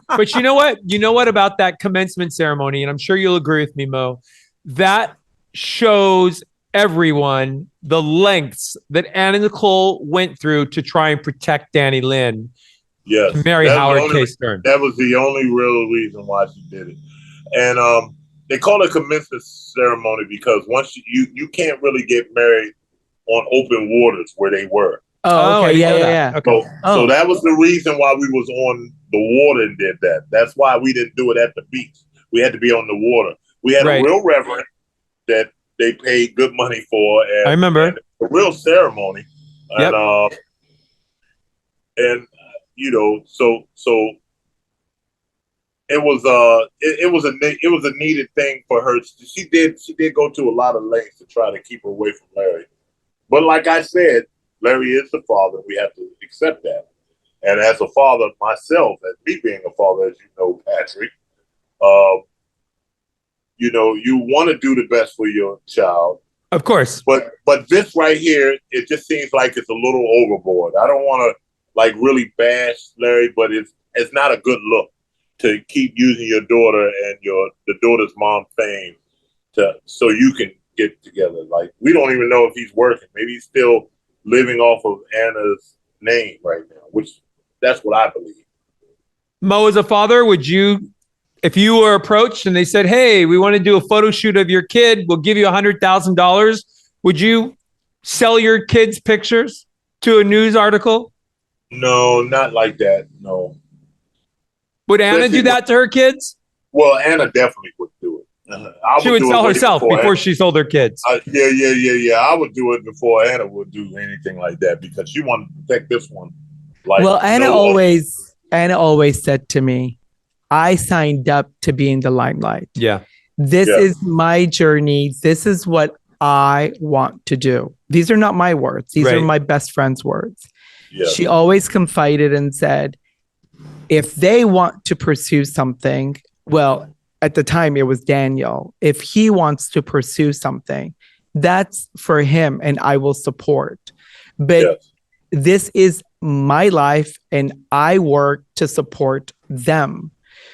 But you know what? You know what about that commencement ceremony? And I'm sure you'll agree with me, Mo. That shows everyone the lengths that Anna Nicole went through to try and protect Dannielyn. Yes. To marry Howard K. Stern. That was the only real reason why she did it. And they call it commencement ceremony because once you can't really get married on open waters where they were. Oh, okay. Yeah. Okay. So that was the reason why we was on the water and did that. That's why we didn't do it at the beach. We had to be on the water. We had a real reverend that they paid good money for. And, I remember. And a real ceremony. And you know, so it was a needed thing for her. She did go to a lot of lengths to try to keep her away from Larry. But like I said, Larry is the father. We have to accept that. And as a father myself, as me being a father, as you know, Patrik, you know, you want to do the best for your child. Of course. But this right here, it just seems like it's a little overboard. I don't want to like really bash Larry, but it's not a good look to keep using your daughter and the daughter's mom fame so you can get together. Like, we don't even know if he's working. Maybe he's still living off of Anna's name right now, which that's what I believe. Mo, as a father, would you, if you were approached and they said, hey, we want to do a photo shoot of your kid, we'll give you $100,000, would you sell your kid's pictures to a news article? No, not like that. No. Would Anna do that to her kids? Well, Anna definitely would do it. She would sell herself before she sold her kids. Yeah. I would do it before Anna would do anything like that because she wanted to protect this one. Like, well, Anna always said to me, I signed up to be in the limelight. Yeah. This is my journey. This is what I want to do. These are not my words. These are my best friend's words. Yeah. She always confided and said, if they want to pursue something, well, at the time it was Daniel. If he wants to pursue something, that's for him and I will support. But this is my life and I work to support them.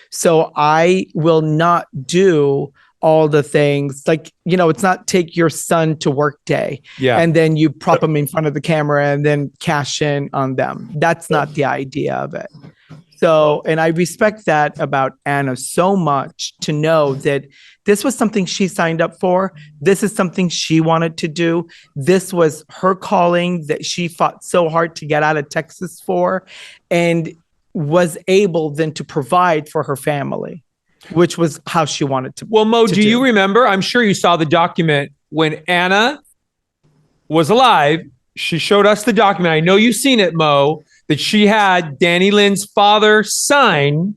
So I will not do all the things like, you know, it's not take your son to work day and then you prop them in front of the camera and then cash in on them. That's not the idea of it. So, and I respect that about Anna so much to know that this was something she signed up for. This is something she wanted to do. This was her calling that she fought so hard to get out of Texas for and was able then to provide for her family, which was how she wanted to. Well, Mo, do you remember? I'm sure you saw the document when Anna was alive. She showed us the document. I know you've seen it, Mo, that she had Dannielyn's father sign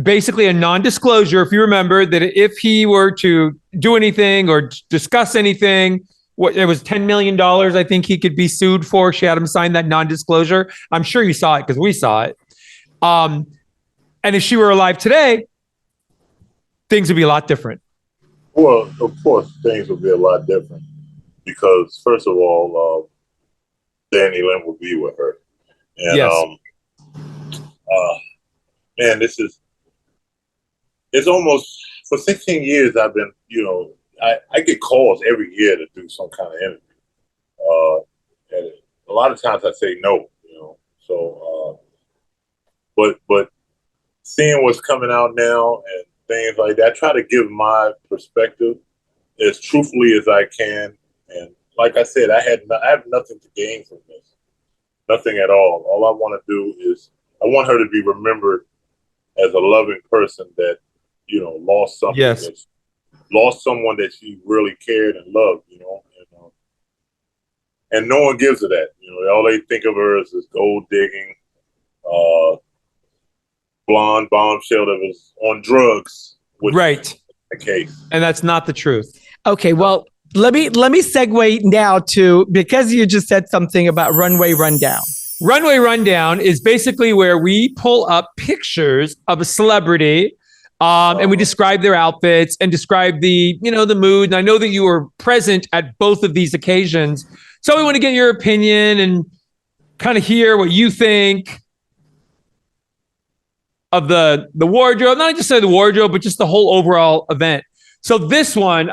basically a non-disclosure, if you remember, that if he were to do anything or discuss anything, it was $10 million, I think he could be sued for. She had him sign that non-disclosure. I'm sure you saw it because we saw it. And if she were alive today, things would be a lot different. Well, of course, things would be a lot different because, first of all, Dannielyn will be with her. And, man, it's almost, for 16 years, I've been, you know, I get calls every year to do some kind of interview. And a lot of times I say no, you know, so, but seeing what's coming out now and things like that, I try to give my perspective as truthfully as I can. And like I said, I have nothing to gain from this, nothing at all. All I want to do is I want her to be remembered as a loving person that, you know, lost something, lost someone that she really cared and loved, you know, and no one gives her that. You know, all they think of her as this gold digging, blonde bombshell that was on drugs. Right. The case. And that's not the truth. Okay, well, let me segue now to, because you just said something about Runway Rundown. Runway Rundown is basically where we pull up pictures of a celebrity and we describe their outfits and describe the, you know, the mood. And I know that you were present at both of these occasions. So we want to get your opinion and kind of hear what you think of the wardrobe. Not just say the wardrobe, but just the whole overall event. So this one,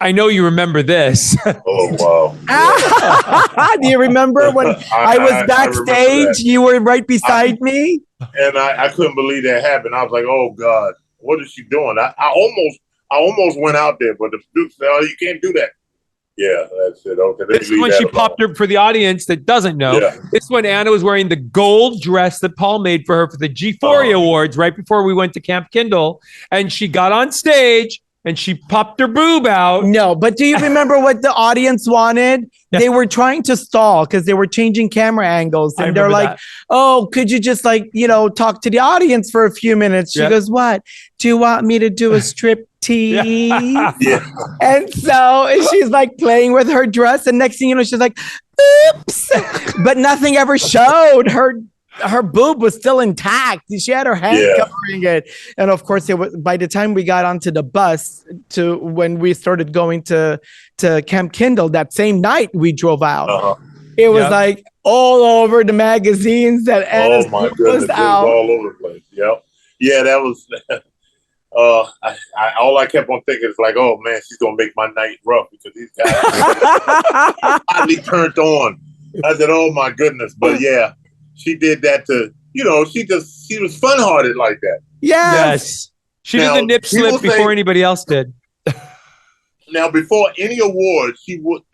I know you remember this. Oh, wow. Do you remember when I was backstage? You were right beside me? And I couldn't believe that happened. I was like, oh, God, what is she doing? I almost went out there, but the producer said, oh, you can't do that. Yeah, that's it. Okay. This is when she popped her, for the audience that doesn't know. Yeah. This is when Anna was wearing the gold dress that Pol made for her for the GPhoria Awards right before we went to Camp Kindle. And she got on stage and she popped her boob out. No, but do you remember what the audience wanted? They were trying to stall because they were changing camera angles. And they're like, oh, could you just like, you know, talk to the audience for a few minutes? She goes, what? Do you want me to do a strip tease? And so she's like playing with her dress. And next thing you know, she's like, oops. But nothing ever showed. Her boob was still intact. She had her hand covering it. And of course, it was, by the time we got onto the bus to when we started going to Camp Kindle that same night we drove out, it was like all over the magazines that Anna's boob was out. All over the place. Yep. Yeah, that was all I kept on thinking is like, oh man, she's gonna make my night rough because these guys finally turned on. I said, oh my goodness. But yeah. She did that to, you know, she was fun-hearted like that. Yes. She did the nip slip before anybody else did. Now, before any awards,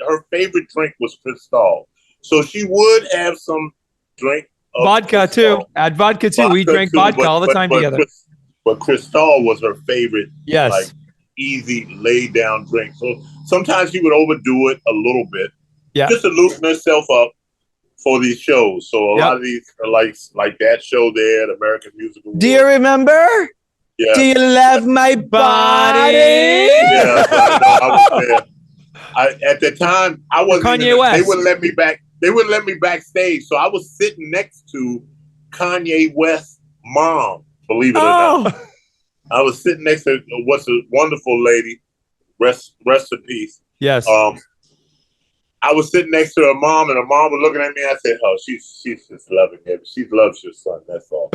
her favorite drink was Cristal. So she would have some drink. Vodka too. Add vodka too. We drank vodka all the time together. But Cristal was her favorite, like easy laid down drink. So sometimes she would overdo it a little bit, just to loosen herself up for these shows. So a lot of these are like that show there, the American Music Awards. Do you remember? Yeah. Do you love my body? Yeah, I was there. At the time, I wasn't Kanye West. They wouldn't let me back. They wouldn't let me backstage. So I was sitting next to Kanye West's mom, believe it or not. I was sitting next to what's a wonderful lady, rest in peace. Yes. I was sitting next to her mom, and her mom was looking at me. I said, "Oh, she's just loving him. She loves your son. That's all."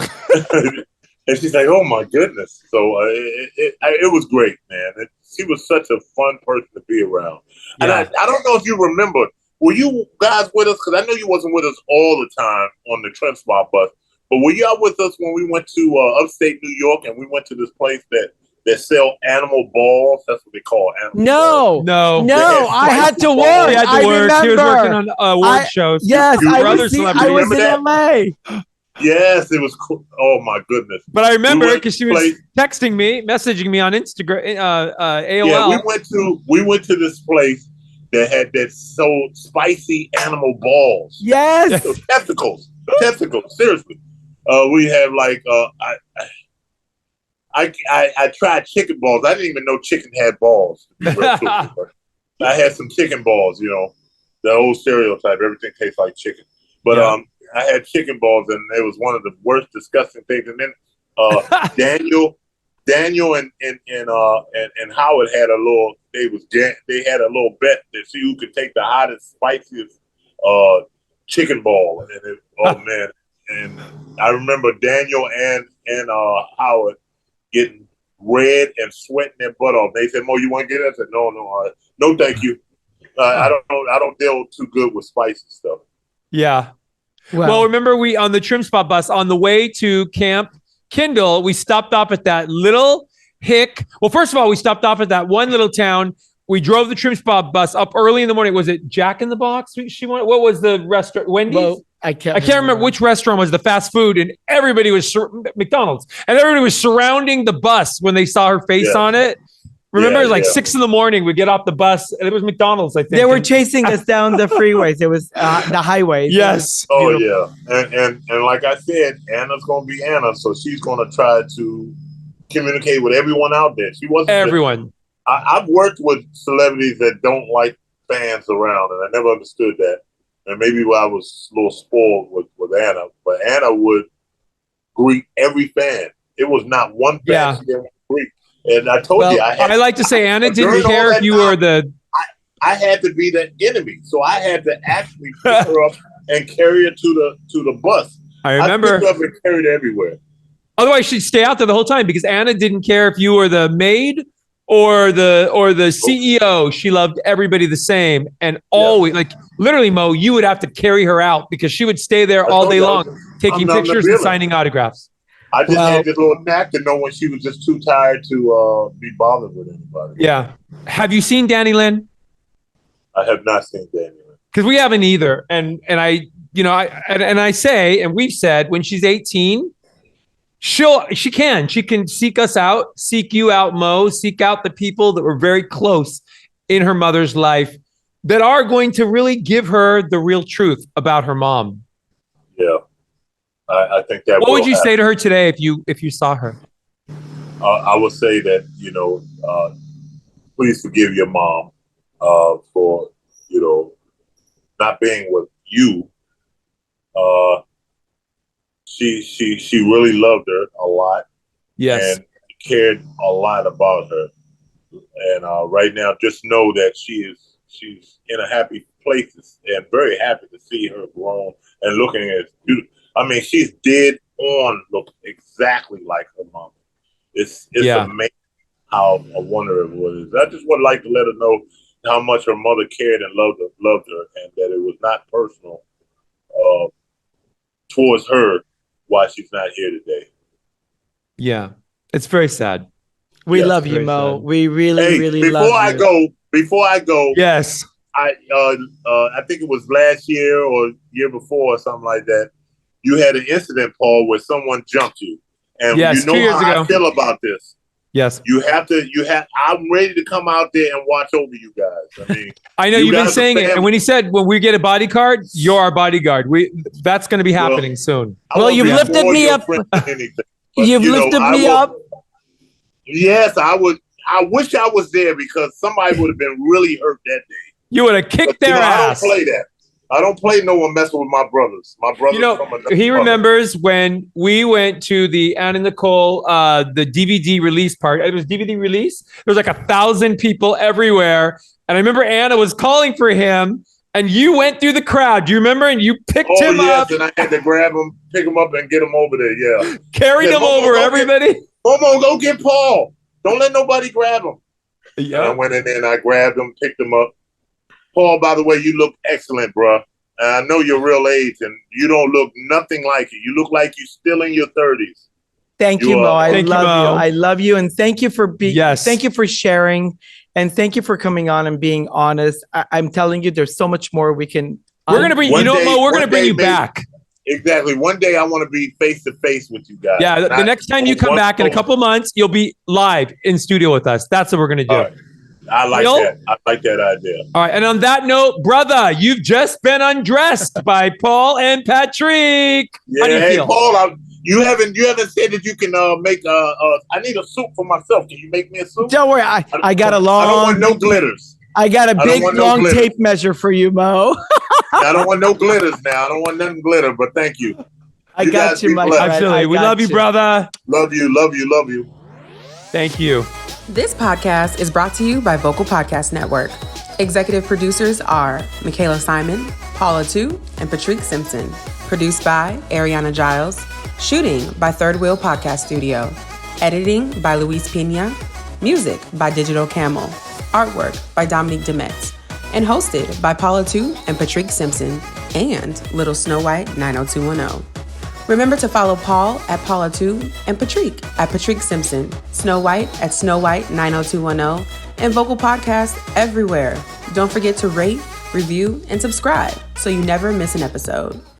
And she's like, "Oh my goodness!" So it was great, man. She was such a fun person to be around. And I don't know if you remember. Were you guys with us? Because I know you wasn't with us all the time on the TrimSpa Bus. But were you out with us when we went to upstate New York and we went to this place that sell animal balls? That's what they call animal balls. No. I had to work. He had to work. Remember. He was working on award shows. Yes, I was in LA. Yes, it was cool. Oh my goodness! But I remember because she was texting me, messaging me on Instagram, AOL. Yeah, we went to this place that sold spicy animal balls. Yes, testicles. Seriously, we have like I tried chicken balls. I didn't even know chicken had balls. I had some chicken balls. You know, the old stereotype. Everything tastes like chicken. But I had chicken balls, and it was one of the worst, disgusting things. And then Daniel and Howard had a little. They had a little bet to see who could take the hottest, spiciest chicken ball. And oh man! And I remember Daniel and Howard getting red and sweating their butt off. They said, "Mo, you want to get it?" I said, "No, thank you. I don't deal too good with spicy stuff." Yeah. Well, remember we on the TrimSpa Bus on the way to Camp Kindle, we stopped off at that little hick. Well, first of all, we stopped off at that one little town. We drove the TrimSpa bus up early in the morning. Was it Jack in the Box? She wanted. What was the restaurant? Wendy's? Well, I can't remember which restaurant was the fast food, and everybody was McDonald's, and everybody was surrounding the bus when they saw her face on it. Remember, it was like 6 a.m. We get off the bus, and it was McDonald's. I think they were chasing us down the freeways. It was the highways. Yes. Oh yeah, and like I said, Anna's gonna be Anna, so she's gonna try to communicate with everyone out there. She wasn't everyone. I've worked with celebrities that don't like fans around, and I never understood that. And maybe I was a little spoiled with Anna, but Anna would greet every fan. It was not one fan she didn't greet. And I told you, I like to say Anna didn't care if you were the. I had to be the enemy, so I had to actually pick her up and carry her to the bus. I remember. I picked her up and carried her everywhere. Otherwise, she'd stay out there the whole time because Anna didn't care if you were the maid or the CEO. She loved everybody the same, and always, like literally, Mo, you would have to carry her out because she would stay there all day long, taking pictures and signing autographs. I just had this little knack to know when she was just too tired to be bothered with anybody. Yeah. Have you seen Dannielyn? I have not seen Dannielyn. Because we haven't either. And I say, and we've said, when she's 18, she can seek us out, seek you out, Mo, seek out the people that were very close in her mother's life that are going to really give her the real truth about her mom. Yeah. I think that. What would you say to her today if you saw her? I would say that please forgive your mom for not being with you. She really loved her a lot. Yes, and cared a lot about her. And right now, just know that she's in a happy place and very happy to see her grown and looking as beautiful. I mean, she's dead on, look exactly like her mom. It's amazing how a wonder it was. I just would like to let her know how much her mother cared and loved her, and that it was not personal towards her why she's not here today. Yeah, it's very sad. We love you, Mo. Sad. We really love you. Before I go, yes, I think it was last year or year before or something like that. You had an incident, Paul, where someone jumped you. And you know how I feel about this. Yes. I'm ready to come out there and watch over you guys. I mean, I know you've been saying it. And when he said, when we get a bodyguard, you're our bodyguard. That's going to be happening soon. Well, you've lifted me up. You've lifted me up. Yes, I would. I wish I was there because somebody would have been really hurt that day. You would have kicked their ass. I don't play that. I don't play no one messing with my brothers. My brothers. He remembers when we went to the Anna Nicole, the DVD release party. It was DVD release. There was like 1,000 people everywhere. And I remember Anna was calling for him and you went through the crowd. Do you remember? And you picked him up. And I had to grab him, pick him up and get him over there. Yeah. Carried him over, everybody. Momo, go get Paul. Don't let nobody grab him. Yeah. And I went in there and I grabbed him, picked him up. Paul, by the way, you look excellent, bro. And I know your real age, and you don't look nothing like it. You look like you're still in your 30s. Thank you, Mo. I love you. I love you, and thank you for being. Yes. Thank you for sharing, and thank you for coming on and being honest. I'm telling you, there's so much more we can. We're gonna bring. Mo, we're gonna bring you back. Exactly. One day I want to be face to face with you guys. Yeah. The next time you come back in a couple months, you'll be live in studio with us. That's what we're gonna do. Right. I like that. I like that idea. All right. And on that note, brother, you've just been undressed by Pol and Patrik. Yeah. Hey, Paul, you haven't said that you can make I need a suit for myself. Can you make me a suit? Don't worry. I got a long. I don't want no glitters. I got a big long tape measure for you, Mo. I don't want no glitters now. I don't want nothing glitter, but thank you. I got you, my friend. Absolutely. We love you, brother. Love you. Thank you. This podcast is brought to you by Vocal Podcast Network. Executive producers are Michaela Simon, Paula Tu, and Patrik Simpson. Produced by Ariana Giles. Shooting by Third Wheel Podcast Studio. Editing by Luis Pina. Music by Digital Camel. Artwork by Dominique Demetz. And hosted by Paula Tu and Patrik Simpson and Little Snow White 90210. Remember to follow Paul at Paula2 and Patrik at Patrik Simpson, Snow White at Snow White 90210, and Vocal Podcast everywhere. Don't forget to rate, review, and subscribe so you never miss an episode.